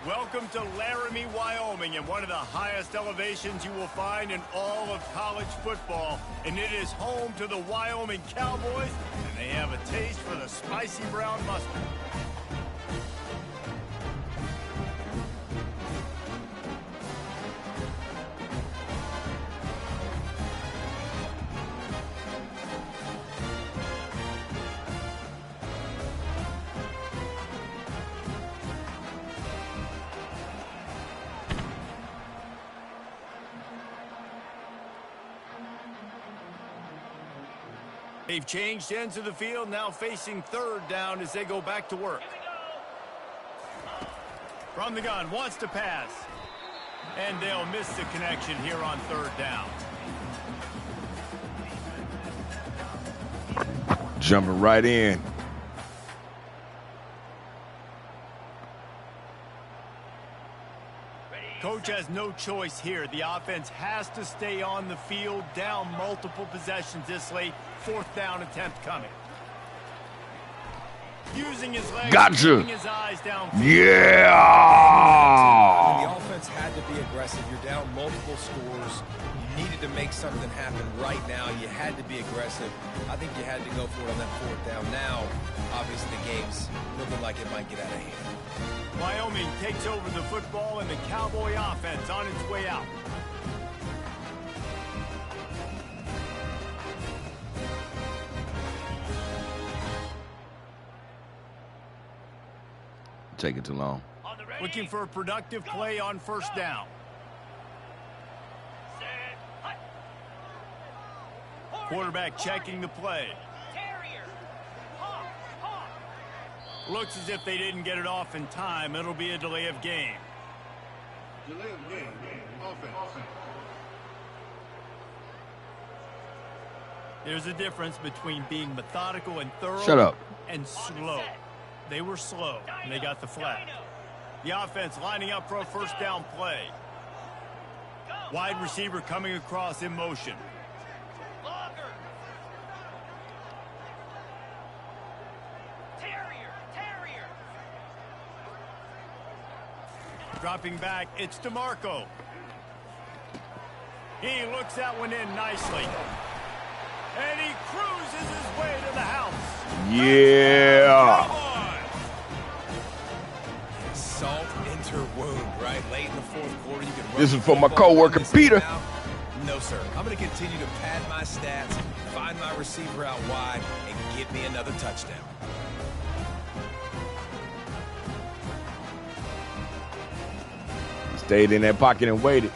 Welcome to Laramie, Wyoming, and one of the highest elevations you will find in all of college football. And it is home to the Wyoming Cowboys, and they have a taste for the spicy brown mustard. They've changed ends of the field, now facing third down as they go back to work. From the gun, wants to pass. And they'll miss the connection here on third down. Jumping right in. Coach has no choice here. The offense has to stay on the field, down multiple possessions this late. Fourth down attempt coming. Using his legs, gotcha. His eyes down. Yeah. The offense had to be aggressive. You're down multiple scores. You needed to make something happen right now. You had to be aggressive. I think you had to go for it on that fourth down. Now, obviously, the game's looking like it might get out of hand. Wyoming takes over the football and the Cowboy offense on its way out. Taking too long. Looking for a productive play on first down. Quarterback checking the play. Looks as if they didn't get it off in time. It'll be a delay of game. Delay of game. Offense. There's a difference between being methodical and thorough. Shut up. And slow. They were slow, and they got the flag. The offense lining up for a first down play. Wide receiver coming across in motion. Dropping back, it's DeMarco. He looks that one in nicely. And he cruises his way to the house. Yeah. Salt into wound, right? Late in the fourth quarter, you can. This is for my coworker Peter. No, sir. I'm going to continue to pad my stats, find my receiver out wide, and get me another touchdown. Stayed in that pocket and waited.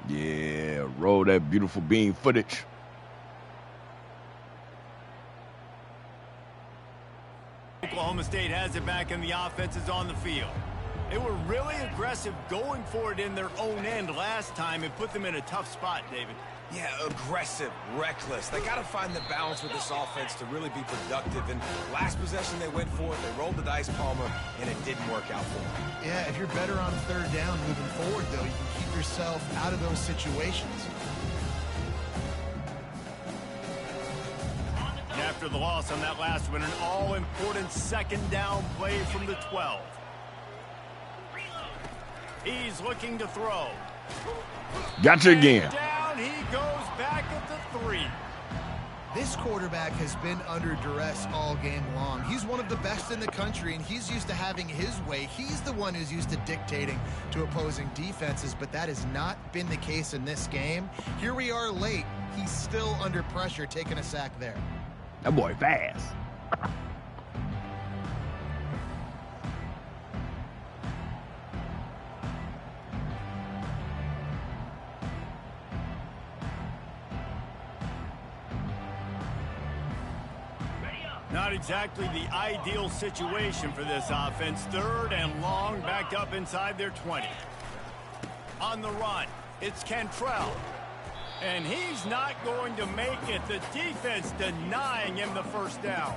Yeah, roll that beautiful bean footage. Oklahoma State has it back and the offense is on the field. They were really aggressive going for it in their own end last time. It put them in a tough spot, David. Yeah, aggressive, reckless. They got to find the balance with this offense to really be productive. And last possession they went for it, they rolled the dice, Palmer, and it didn't work out for them. Yeah, if you're better on third down moving forward, though, you can keep yourself out of those situations. After the loss on that last one, an all-important second down play from the 12. He's looking to throw. Gotcha again. Down he goes back at the 3. This quarterback has been under duress all game long. He's one of the best in the country, and he's used to having his way. He's the one who's used to dictating to opposing defenses, but that has not been the case in this game. Here we are late. He's still under pressure, taking a sack there. That boy fast. Not exactly the ideal situation for this offense. Third and long, backed up inside their 20. On the run, it's Cantrell. And he's not going to make it. The defense denying him the first down.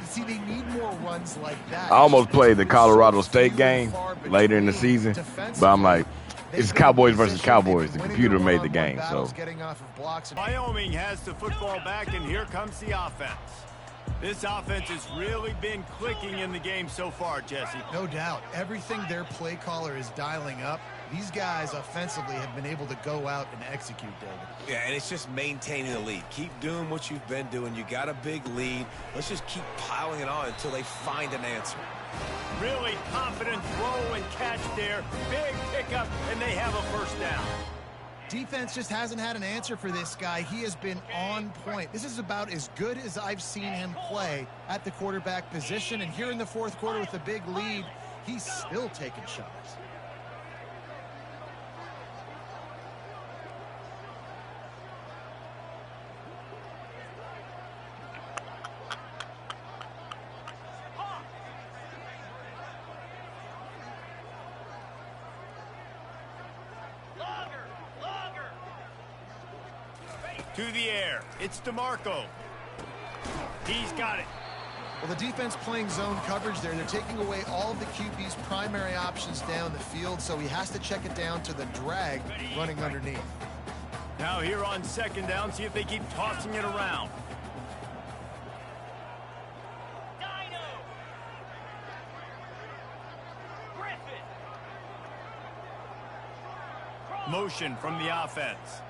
See, they need more runs like that. I almost played the Colorado State game later in the season, but I'm like, it's Cowboys versus Cowboys. The computer made the game, so. Wyoming has the football back, and here comes the offense. This offense has really been clicking in the game so far, Jesse. No doubt. Everything their play caller is dialing up, these guys offensively have been able to go out and execute, David. Yeah, and it's just maintaining the lead. Keep doing what you've been doing. You got a big lead. Let's just keep piling it on until they find an answer. Really confident throw and catch there. Big pickup, and they have a first down. Defense just hasn't had an answer for this guy. He has been on point. This is about as good as I've seen him play at the quarterback position. And here in the fourth quarter with a big lead, he's still taking shots. To the air. It's DeMarco. He's got it. Well, the defense playing zone coverage there. They're taking away all of the QB's primary options down the field, so he has to check it down to the drag running underneath. Now here on second down, see if they keep tossing it around. Motion from the offense.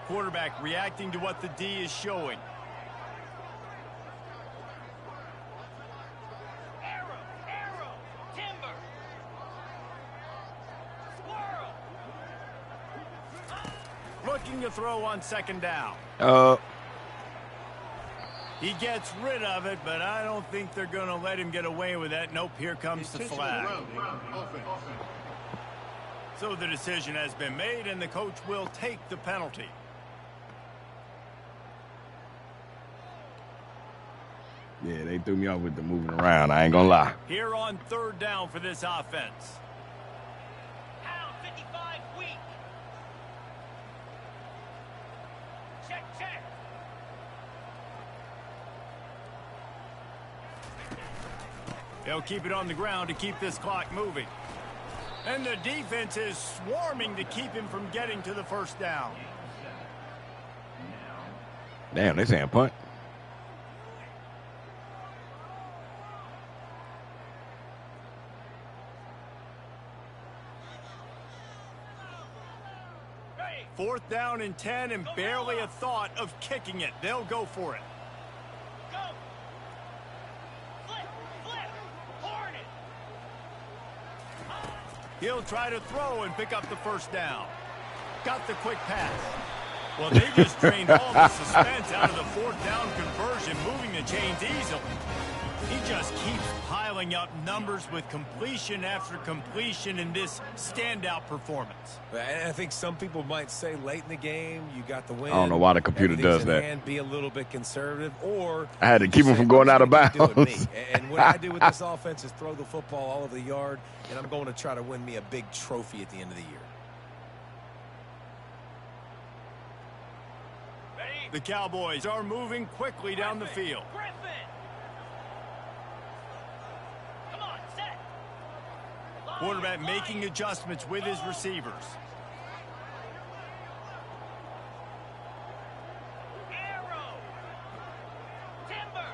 Quarterback reacting to what the D is showing. Arrow, timber. Squirrel. Looking to throw on second down. He gets rid of it, but I don't think they're going to let him get away with that. Nope, here comes the flag. So the decision has been made, and the coach will take the penalty. Yeah, they threw me off with the moving around. I ain't gonna lie. Here on third down for this offense. Pound 55 weak. Check. They'll keep it on the ground to keep this clock moving. And the defense is swarming to keep him from getting to the first down. Damn, they saying punt. Fourth down and 10, and barely a thought of kicking it. They'll go for it. Go. Flip. Horn it. He'll try to throw and pick up the first down. Got the quick pass. Well, they just drained all the suspense out of the fourth down conversion, moving the chains easily. He just keeps piling up numbers with completion after completion in this standout performance. And I think some people might say late in the game, you got the win. I don't know why the computer does that. And be a little bit conservative, or I had to keep him from going out of bounds. And what I do with this offense is throw the football all over the yard, and I'm going to try to win me a big trophy at the end of the year. The Cowboys are moving quickly down the field. Quarterback making adjustments with his receivers. Arrow. Timber.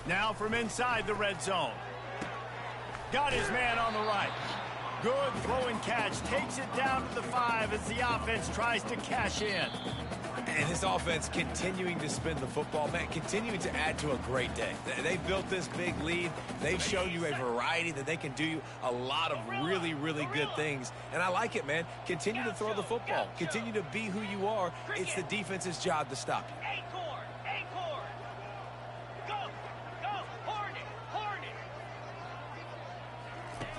Now from inside the red zone. Got his man on the right. Good throw and catch. Takes it down to the 5 as the offense tries to cash in. And his offense continuing to spin the football, man, continuing to add to a great day. They've built this big lead. They've shown you a variety that they can do a lot of really, really good things. And I like it, man. Continue to throw the football. Continue to be who you are. It's the defense's job to stop you. Acorn. Go. Horn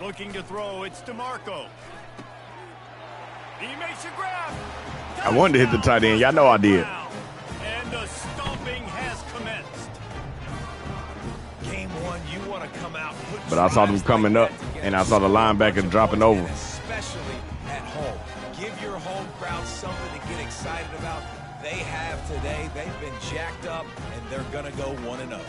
it. Looking to throw, it's DeMarco. He makes a grab. I wanted to hit the tight end. Y'all know I did. And the stomping has commenced. Game one, you want to come out. But I saw them coming up, and I saw the linebacker dropping over. especially at home. Give your home crowd something to get excited about. They have today. They've been jacked up, and they're going to go 1-0.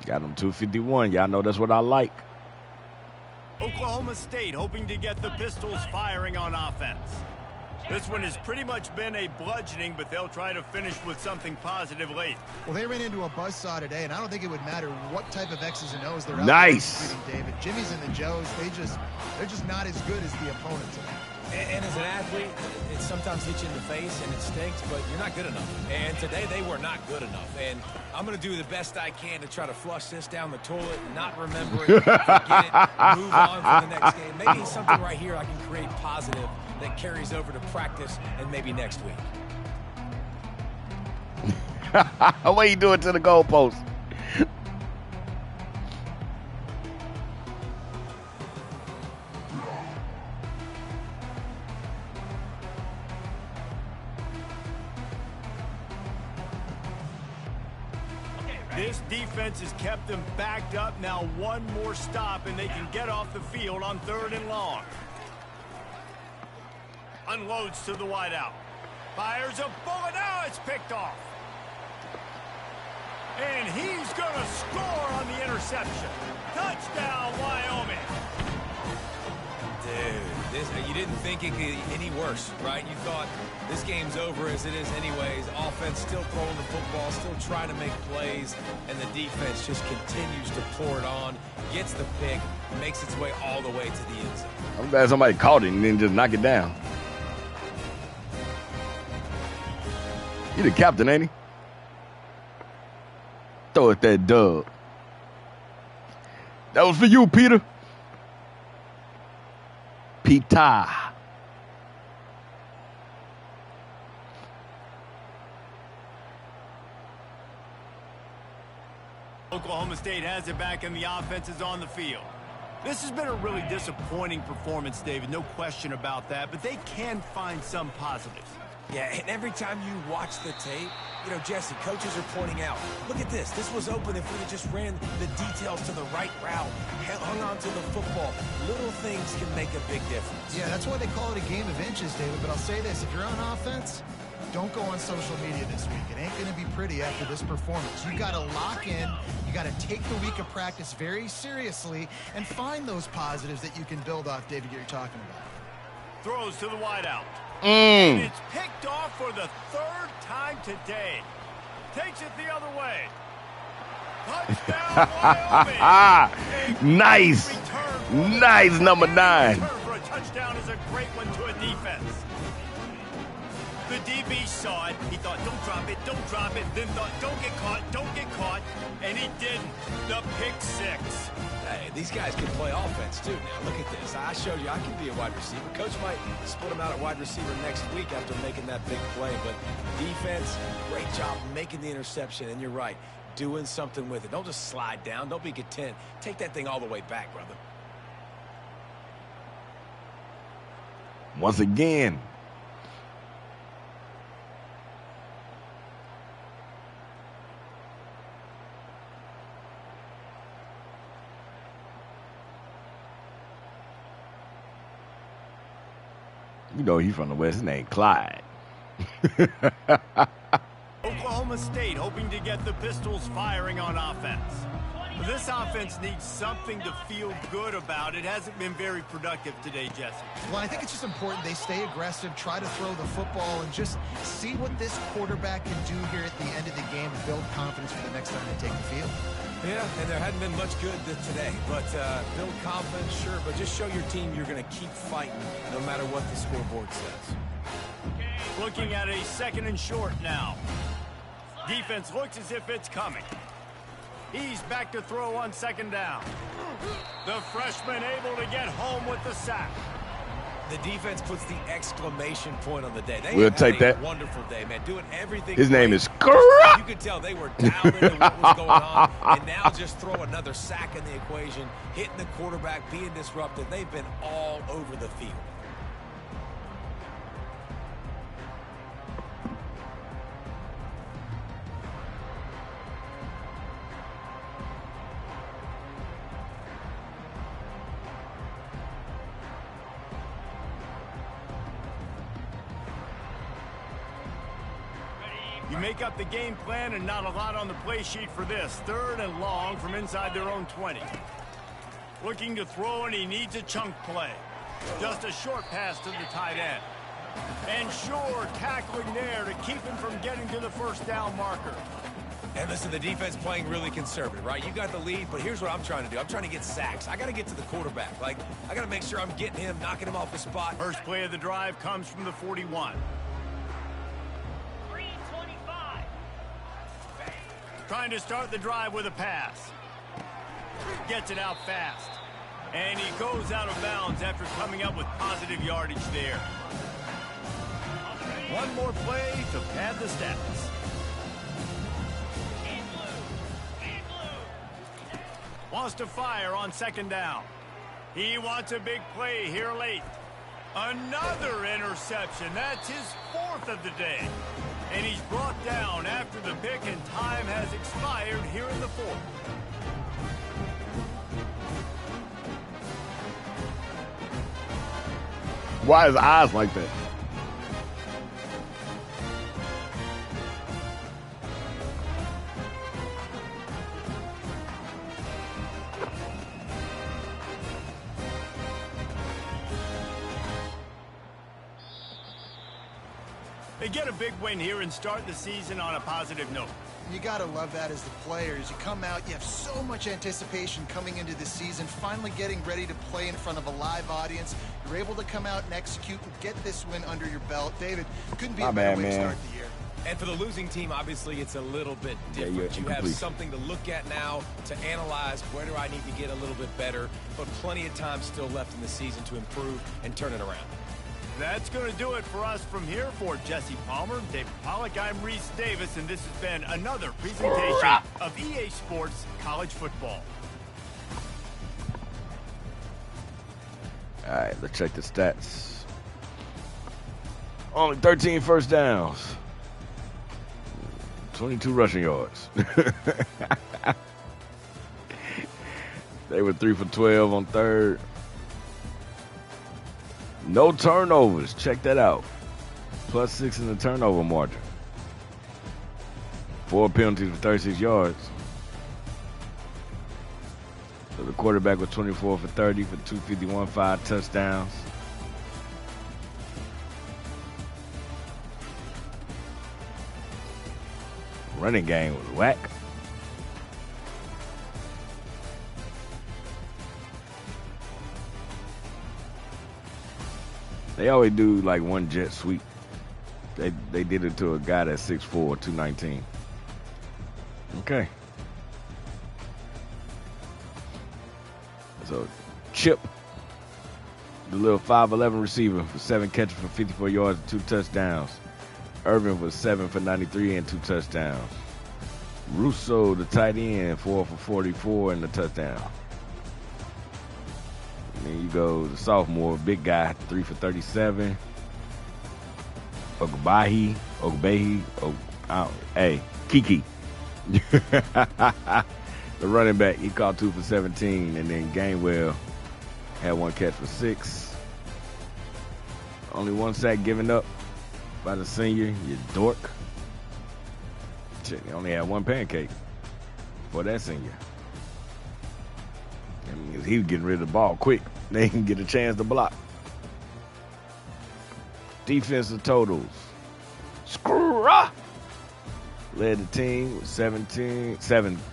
Got them 251. Y'all know that's what I like. Oklahoma State hoping to get the Pistols firing on offense. This one has pretty much been a bludgeoning, but they'll try to finish with something positive late. Well, they ran into a buzzsaw today, and I don't think it would matter what type of X's and O's they're out Nice. there David. Jimmy's and the Joes, they're just not as good as the opponent today. And as an athlete, it sometimes hits you in the face and it stinks, but you're not good enough. And today they were not good enough. And I'm going to do the best I can to try to flush this down the toilet, not remember it, forget it, move on for the next game. Maybe something right here I can create positive that carries over to practice and maybe next week. What you doing to the goalpost? This defense has kept them backed up. Now one more stop, and they can get off the field on 3rd and long. Unloads to the wideout. Fires a bullet. Now it's picked off. And he's going to score on the interception. Touchdown, Wyoming. Dude, you didn't think it could get any worse, right? You thought this game's over as it is anyways. Offense still throwing the football, still trying to make plays, and the defense just continues to pour it on, gets the pick, makes its way all the way to the end zone. I'm glad somebody caught it and then just knock it down. He the captain, ain't he? Throw it that dub. That was for you, Peter. Peter. Oklahoma State has it back, and the offense is on the field. This has been a really disappointing performance, David, no question about that, but they can find some positives. Yeah, and every time you watch the tape, you know, Jesse, coaches are pointing out, look at this. This was open if we had just ran the details to the right route, hung on to the football. Little things can make a big difference. Yeah, that's why they call it a game of inches, David. But I'll say this, if you're on offense, don't go on social media this week. It ain't going to be pretty after this performance. You got to lock in. You got to take the week of practice very seriously and find those positives that you can build off, David, you're talking about. Throws to the wideout. And it's picked off for the 3rd time today. Takes it the other way. Touchdown, Wyoming. Nice. Nice, number 9. Return for a touchdown is a great one to a defense. The DB saw it. He thought, don't drop it. Then thought, don't get caught. And he didn't. The pick 6. Hey, these guys can play offense, too. Now, look at this. I showed you I can be a wide receiver. Coach might split him out at wide receiver next week after making that big play. But defense, great job making the interception. And you're right, doing something with it. Don't just slide down. Don't be content. Take that thing all the way back, brother. Once again. You know he's from the West. His name Clyde. Oklahoma State hoping to get the Pistols firing on offense. This offense needs something to feel good about. It hasn't been very productive today, Jesse. Well, I think it's just important they stay aggressive, try to throw the football, and just see what this quarterback can do here at the end of the game to build confidence for the next time they take the field. Yeah, and there hadn't been much good today. But build confidence, sure, but just show your team you're going to keep fighting no matter what the scoreboard says. Looking at a 2nd and short now. Defense looks as if it's coming. He's back to throw on 2nd down. The freshman able to get home with the sack. The defense puts the exclamation point on the day. We'll take that. Wonderful day, man. Doing everything. His name is You could tell they were dialed into what was going on, and now just throw another sack in the equation, hitting the quarterback, being disruptive. They've been all over the field. You make up the game plan and not a lot on the play sheet for this. 3rd and long from inside their own 20. Looking to throw, and he needs a chunk play. Just a short pass to the tight end. And sure, tackling there to keep him from getting to the first down marker. And listen, the defense playing really conservative, right? You got the lead, but here's what I'm trying to do. I'm trying to get sacks. I got to get to the quarterback. Like, I got to make sure I'm getting him, knocking him off the spot. First play of the drive comes from the 41. 325. Trying to start the drive with a pass. Gets it out fast. And he goes out of bounds after coming up with positive yardage there. One more play to pad the stats. In blue. In blue. Wants to fire on 2nd down. He wants a big play here late. Another interception. That's his 4th of the day. And he's brought down after the pick, and time has expired here in the 4th. Why his eyes like that? They get a big win here and start the season on a positive note. You got to love that as the players. You come out, you have so much anticipation coming into the season, finally getting ready to play in front of a live audience. You're able to come out and execute and get this win under your belt. David, couldn't be a better way to start the year. And for the losing team, obviously, it's a little bit different. You have something to look at now, to analyze where do I need to get a little bit better, but plenty of time still left in the season to improve and turn it around. That's going to do it for us from here. For Jesse Palmer, David Pollack, I'm Reese Davis, and this has been another presentation of EA Sports College Football. All right, let's check the stats. Only 13 first downs. 22 rushing yards. They were 3 for 12 on 3rd. No turnovers. Check that out. +6 in the turnover margin. 4 penalties for 36 yards. So the quarterback was 24 for 30 for 251, 5 touchdowns. Running game was whack. They always do like one jet sweep. They did it to a guy that's 6'4", 219. Okay. So Chip, the little 5'11" receiver, for 7 catches for 54 yards and 2 touchdowns. Irvin was 7 for 93 and 2 touchdowns. Russo, the tight end, 4 for 44 and a touchdown. And then you go the sophomore, big guy, 3 for 37. Kiki. The running back, he caught 2 for 17, and then Gainwell had 1 catch for 6. Only 1 sack given up by the senior, you dork. Shit, he only had 1 pancake for that senior. That means he was getting rid of the ball quick. They didn't get a chance to block. Defensive totals. Screw-ah! Led the team with 17.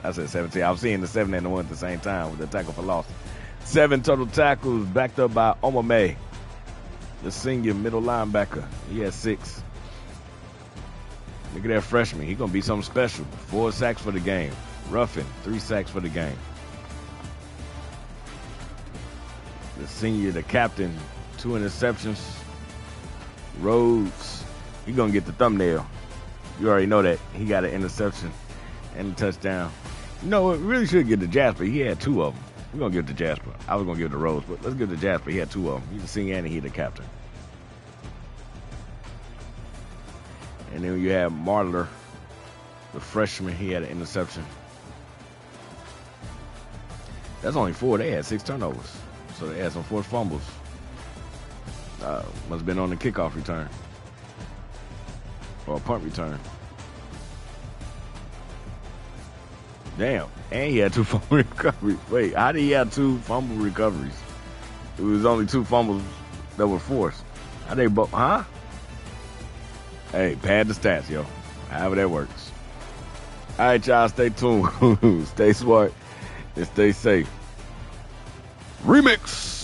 I said 17. I was seeing the 7 and the 1 at the same time with the tackle for loss. 7 total tackles, backed up by Omame, the senior middle linebacker. He had 6. Look at that freshman. He's going to be something special. 4 sacks for the game. Ruffin, 3 sacks for the game. The senior, the captain, 2 interceptions. Rhodes, he's going to get the thumbnail. You already know that. He got an interception and a touchdown. You know, we really should give it to Jasper. He had 2 of them. We're going to give it to Jasper. I was going to give it to Rhodes, but let's give it to Jasper. He had 2 of them. He's the senior and he's the captain. And then you have Marler, the freshman. He had an interception. That's only 4. They had 6 turnovers. So they had some forced fumbles. Must have been on the kickoff return. Or a punt return. Damn. And he had 2 fumble recoveries. Wait, how did he have 2 fumble recoveries? It was only 2 fumbles that were forced. How they both, huh? Hey, pad the stats, yo. However that works. All right, y'all, stay tuned. Stay smart and stay safe. Remix.